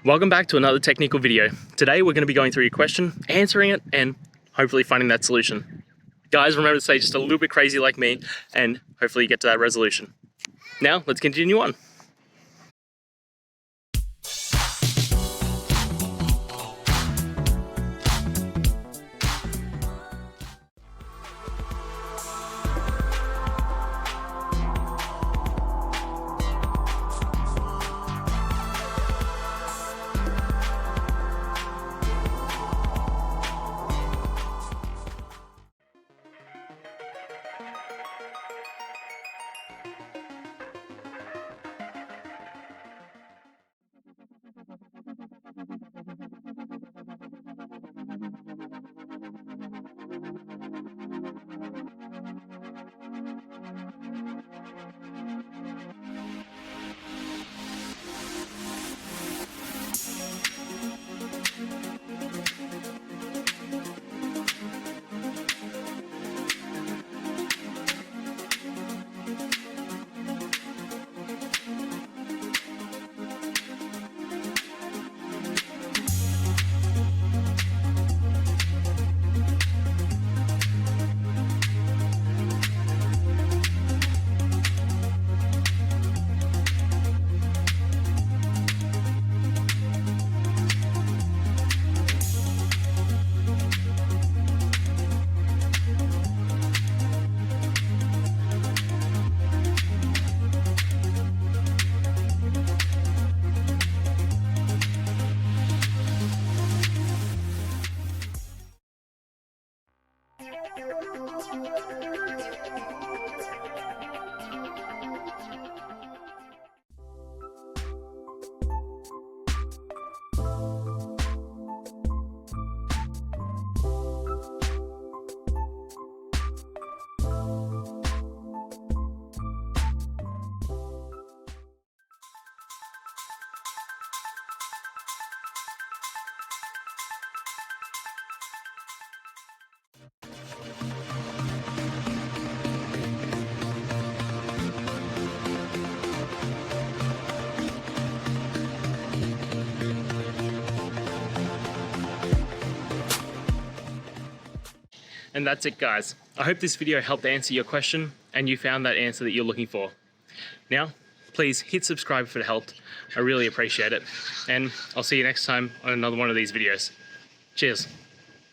Welcome back to another technical video. Today we're going to be going through your question, answering it, and hopefully finding that solution. Guys, remember to stay just a little bit crazy like me, and hopefully you get to that resolution. Now, let's continue on. And that's it, guys. I hope this video helped answer your question and you found that answer that you're looking for. Now, please hit subscribe if it helped. I really appreciate it. And I'll see you next time on another one of these videos. Cheers.